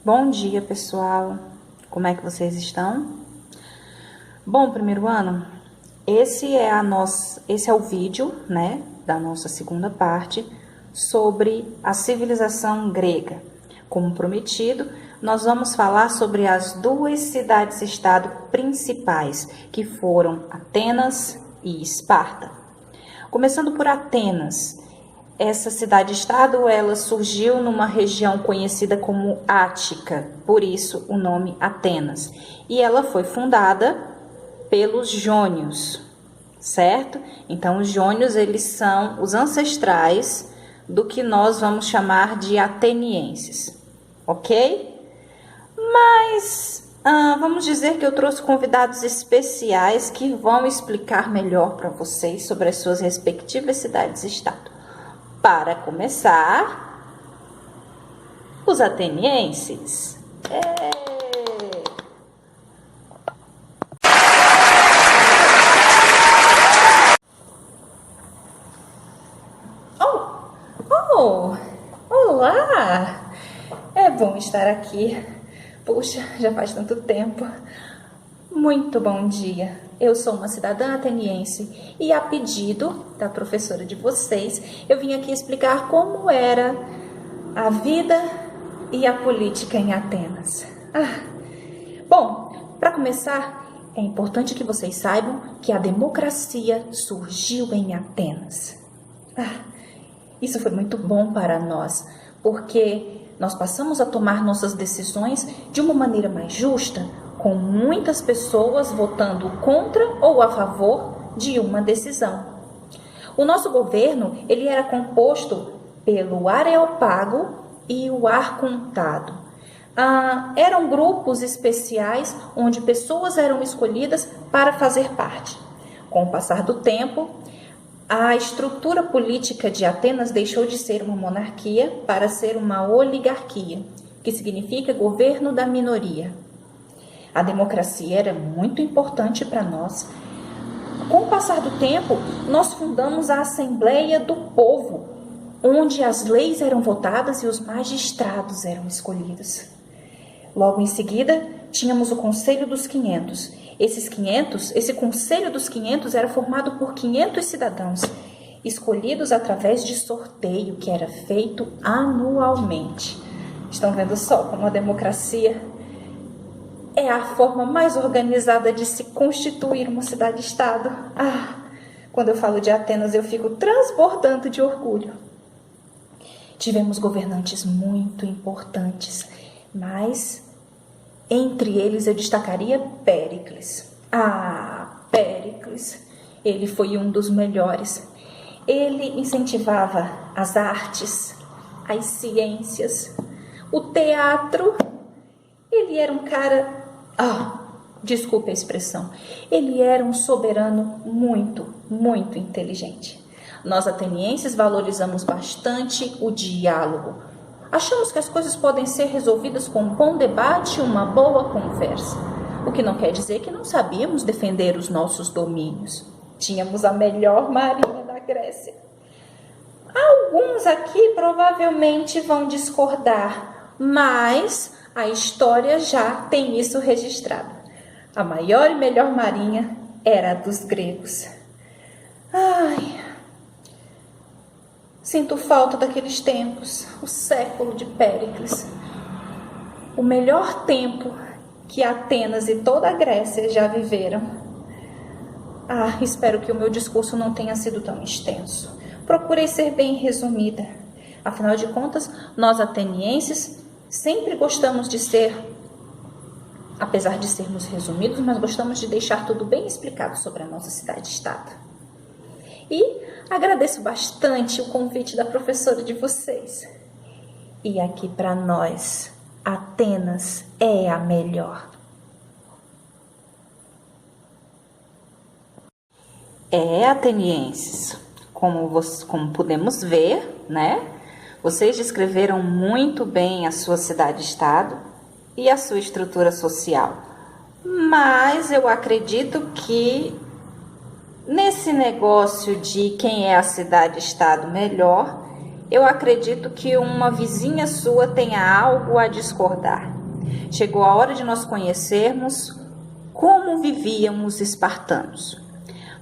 Bom dia, pessoal. Como é que vocês estão? Bom, primeiro ano, esse é o vídeo, né, da nossa segunda parte sobre a civilização grega. Como prometido, nós vamos falar sobre as duas cidades-estado principais, que foram Atenas e Esparta. Começando por Atenas. Essa cidade-estado, ela surgiu numa região conhecida como Ática, por isso o nome Atenas. E ela foi fundada pelos jônios, certo? Então, os jônios, eles são os ancestrais do que nós vamos chamar de atenienses, ok? Mas, vamos dizer que eu trouxe convidados especiais que vão explicar melhor para vocês sobre as suas respectivas cidades-estado. Para começar, os atenienses. Olá! É bom estar aqui. Puxa, já faz tanto tempo. Muito bom dia. Eu sou uma cidadã ateniense e, a pedido da professora de vocês, eu vim aqui explicar como era a vida e a política em Atenas. Bom, para começar, é importante que vocês saibam que a democracia surgiu em Atenas. Isso foi muito bom para nós, porque nós passamos a tomar nossas decisões de uma maneira mais justa, com muitas pessoas votando contra ou a favor de uma decisão. O nosso governo, ele era composto pelo Areópago e o Arcontado. Eram grupos especiais onde pessoas eram escolhidas para fazer parte. Com o passar do tempo, a estrutura política de Atenas deixou de ser uma monarquia para ser uma oligarquia, que significa governo da minoria. A democracia era muito importante para nós. Com o passar do tempo, nós fundamos a Assembleia do Povo, onde as leis eram votadas e os magistrados eram escolhidos. Logo em seguida, tínhamos o Conselho dos 500. Esse Conselho dos 500 era formado por 500 cidadãos, escolhidos através de sorteio que era feito anualmente. Estão vendo só como a democracia é a forma mais organizada de se constituir uma cidade-estado? Quando eu falo de Atenas, eu fico transbordando de orgulho. Tivemos governantes muito importantes, mas entre eles eu destacaria Péricles. Péricles, ele foi um dos melhores. Ele incentivava as artes, as ciências, o teatro. Ele era um cara... desculpe a expressão. Ele era um soberano muito, muito inteligente. Nós atenienses valorizamos bastante o diálogo. Achamos que as coisas podem ser resolvidas com um bom debate e uma boa conversa. O que não quer dizer que não sabíamos defender os nossos domínios. Tínhamos a melhor marinha da Grécia. Alguns aqui provavelmente vão discordar, mas a história já tem isso registrado. A maior e melhor marinha era a dos gregos. Sinto falta daqueles tempos, o século de Péricles. O melhor tempo que Atenas e toda a Grécia já viveram. Espero que o meu discurso não tenha sido tão extenso. Procurei ser bem resumida. Afinal de contas, nós atenienses sempre gostamos de ser, apesar de sermos resumidos, mas gostamos de deixar tudo bem explicado sobre a nossa cidade-estado. E agradeço bastante o convite da professora de vocês. E aqui para nós, Atenas é a melhor. Atenienses, como podemos ver, né? Vocês descreveram muito bem a sua cidade-estado e a sua estrutura social. Mas eu acredito que nesse negócio de quem é a cidade-estado melhor, eu acredito que uma vizinha sua tenha algo a discordar. Chegou a hora de nós conhecermos como viviam os espartanos.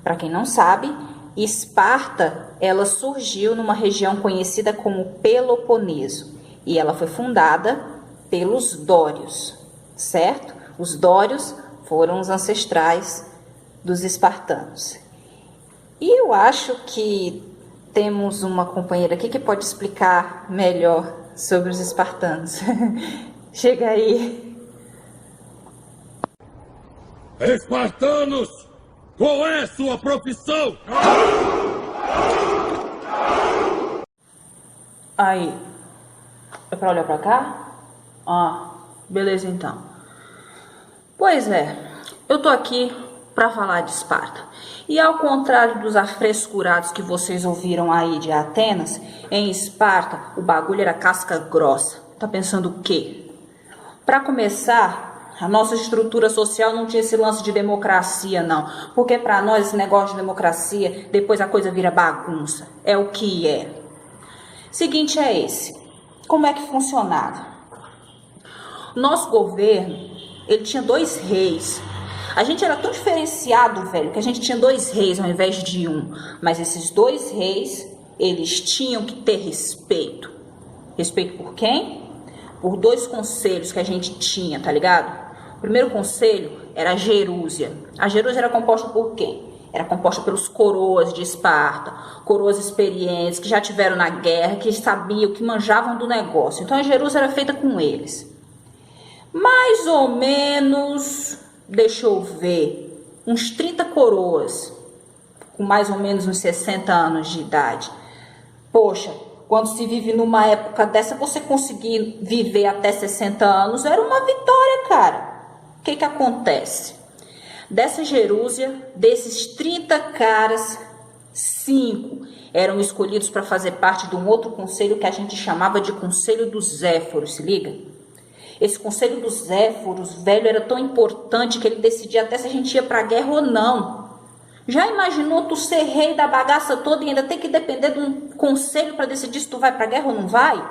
Para quem não sabe, Esparta, ela surgiu numa região conhecida como Peloponeso e ela foi fundada pelos dórios, certo? Os dórios foram os ancestrais dos espartanos. E eu acho que temos uma companheira aqui que pode explicar melhor sobre os espartanos. Chega aí. Espartanos, qual é sua profissão? Aí, é pra olhar pra cá? Ah, beleza então. Pois é, eu tô aqui pra falar de Esparta. E ao contrário dos afrescurados que vocês ouviram aí de Atenas, em Esparta o bagulho era casca grossa. Tá pensando o quê? Pra começar, a nossa estrutura social não tinha esse lance de democracia, não. Porque pra nós esse negócio de democracia, depois a coisa vira bagunça. É o que é. Seguinte é esse. Como é que funcionava? Nosso governo, ele tinha 2 reis. A gente era tão diferenciado, velho, que a gente tinha 2 reis ao invés de um. Mas esses 2 reis, eles tinham que ter respeito. Respeito por quem? Por 2 conselhos que a gente tinha, tá ligado? O primeiro conselho era a Gerúsia. A Gerúsia era composta por quem? Era composta pelos coroas de Esparta, coroas experientes, que já tiveram na guerra, que sabiam, que manjavam do negócio. Então a Gerúsia era feita com eles. Mais ou menos, deixa eu ver, uns 30 coroas, com mais ou menos uns 60 anos de idade. Poxa, quando se vive numa época dessa, você conseguir viver até 60 anos era uma vitória, cara. O que acontece? Dessa Gerúsia, desses 30 caras, 5 eram escolhidos para fazer parte de um outro conselho que a gente chamava de Conselho dos Éforos, se liga? Esse Conselho dos Éforos, velho, era tão importante que ele decidia até se a gente ia pra guerra ou não. Já imaginou tu ser rei da bagaça toda e ainda ter que depender de um conselho para decidir se tu vai pra guerra ou não vai?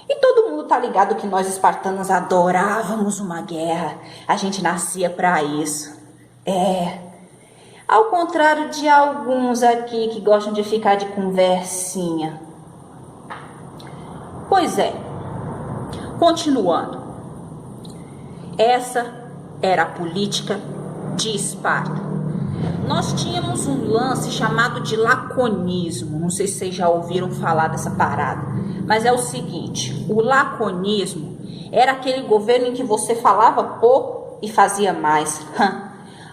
E todo mundo tá ligado que nós espartanos adorávamos uma guerra. A gente nascia pra isso. Ao contrário de alguns aqui que gostam de ficar de conversinha. Pois é, continuando. Essa era a política de Esparta. Nós tínhamos um lance chamado de laconismo. Não sei se vocês já ouviram falar dessa parada. Mas é o seguinte, o laconismo era aquele governo em que você falava pouco e fazia mais.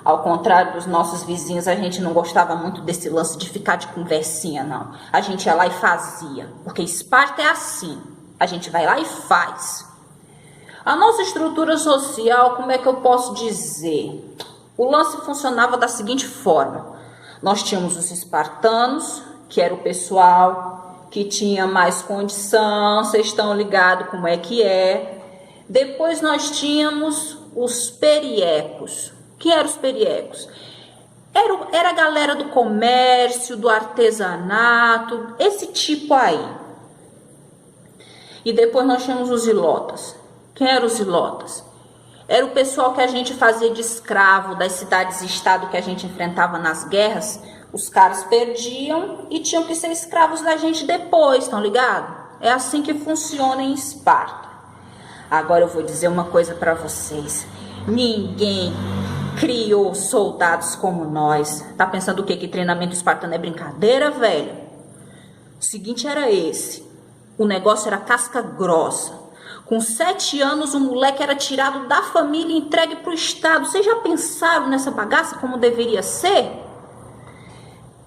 Ao contrário dos nossos vizinhos, a gente não gostava muito desse lance de ficar de conversinha, não. A gente ia lá e fazia. Porque Esparta é assim. A gente vai lá e faz. A nossa estrutura social, como é que eu posso dizer? O lance funcionava da seguinte forma. Nós tínhamos os espartanos, que era o pessoal que tinha mais condição, vocês estão ligados como é que é. Depois nós tínhamos os periecos. Quem eram os periecos? Era a galera do comércio, do artesanato, esse tipo aí. E depois nós tínhamos os ilotas. Quem eram os ilotas? Era o pessoal que a gente fazia de escravo das cidades-estado que a gente enfrentava nas guerras. Os caras perdiam e tinham que ser escravos da gente depois, estão ligados? É assim que funciona em Esparta. Agora eu vou dizer uma coisa para vocês. Ninguém criou soldados como nós. Tá pensando o quê? Que treinamento espartano é brincadeira, velho? O seguinte era esse. O negócio era casca grossa. Com 7 anos, o moleque era tirado da família e entregue para o Estado. Vocês já pensaram nessa bagaça como deveria ser?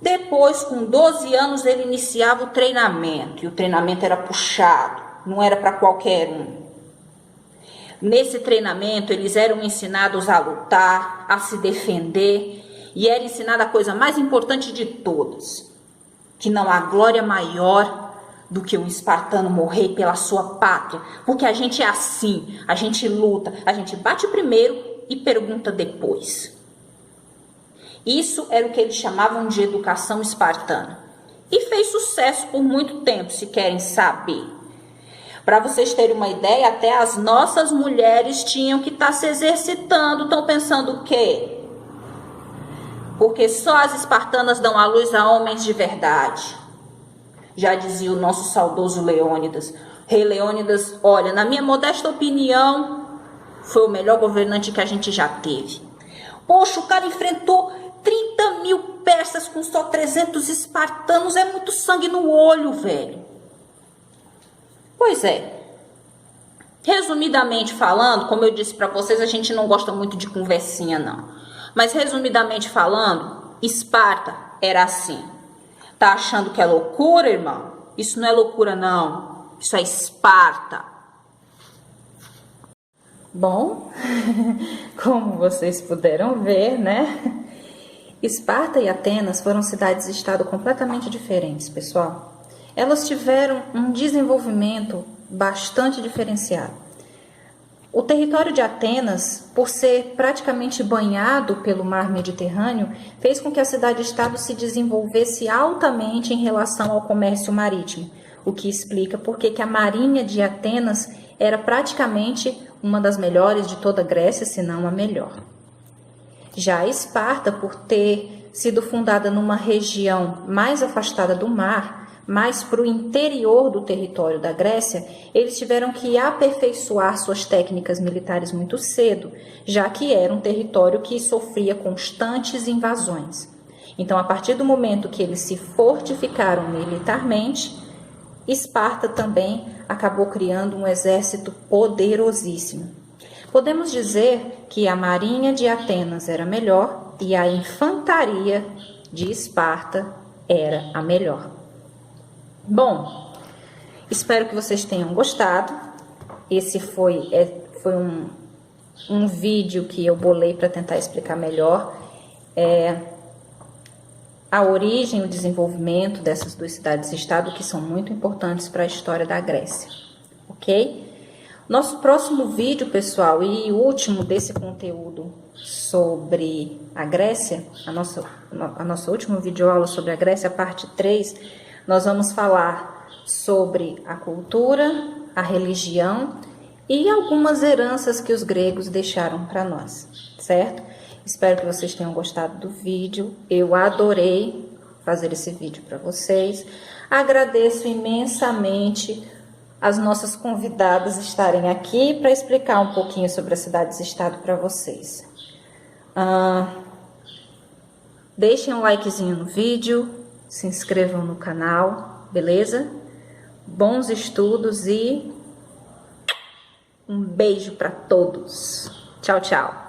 Depois, com 12 anos, ele iniciava o treinamento. E o treinamento era puxado. Não era para qualquer um. Nesse treinamento, eles eram ensinados a lutar, a se defender. E era ensinada a coisa mais importante de todas. Que não há glória maior do que um espartano morrer pela sua pátria. Porque a gente é assim, a gente luta, a gente bate primeiro e pergunta depois. Isso era o que eles chamavam de educação espartana. E fez sucesso por muito tempo, se querem saber. Para vocês terem uma ideia, até as nossas mulheres tinham que estar se exercitando. Estão pensando o quê? Porque só as espartanas dão à luz a homens de verdade. Já dizia o nosso saudoso Leônidas. Rei Leônidas, olha, na minha modesta opinião, foi o melhor governante que a gente já teve. Poxa, o cara enfrentou 30.000 persas com só 300 espartanos. É muito sangue no olho, velho. Pois é. Resumidamente falando, como eu disse para vocês, a gente não gosta muito de conversinha, não. Mas resumidamente falando, Esparta era assim. Tá achando que é loucura, irmão? Isso não é loucura, não. Isso é Esparta. Bom, como vocês puderam ver, né? Esparta e Atenas foram cidades-estado completamente diferentes, pessoal. Elas tiveram um desenvolvimento bastante diferenciado. O território de Atenas, por ser praticamente banhado pelo mar Mediterrâneo, fez com que a cidade-estado se desenvolvesse altamente em relação ao comércio marítimo, o que explica por que a marinha de Atenas era praticamente uma das melhores de toda a Grécia, se não a melhor. Já Esparta, por ter sido fundada numa região mais afastada do mar, mais para o interior do território da Grécia, eles tiveram que aperfeiçoar suas técnicas militares muito cedo, já que era um território que sofria constantes invasões. Então, a partir do momento que eles se fortificaram militarmente, Esparta também acabou criando um exército poderosíssimo. Podemos dizer que a marinha de Atenas era melhor e a infantaria de Esparta era a melhor. Bom, espero que vocês tenham gostado. Esse foi um vídeo que eu bolei para tentar explicar melhor a origem e o desenvolvimento dessas duas cidades-estado, que são muito importantes para a história da Grécia, ok? Nosso próximo vídeo, pessoal, e último desse conteúdo sobre a Grécia, a nossa última videoaula sobre a Grécia, a parte 3, nós vamos falar sobre a cultura, a religião e algumas heranças que os gregos deixaram para nós, certo? Espero que vocês tenham gostado do vídeo. Eu adorei fazer esse vídeo para vocês. Agradeço imensamente as nossas convidadas estarem aqui para explicar um pouquinho sobre as cidades-estado para vocês. Deixem um likezinho no vídeo, se inscrevam no canal, beleza? Bons estudos e um beijo para todos. Tchau, tchau.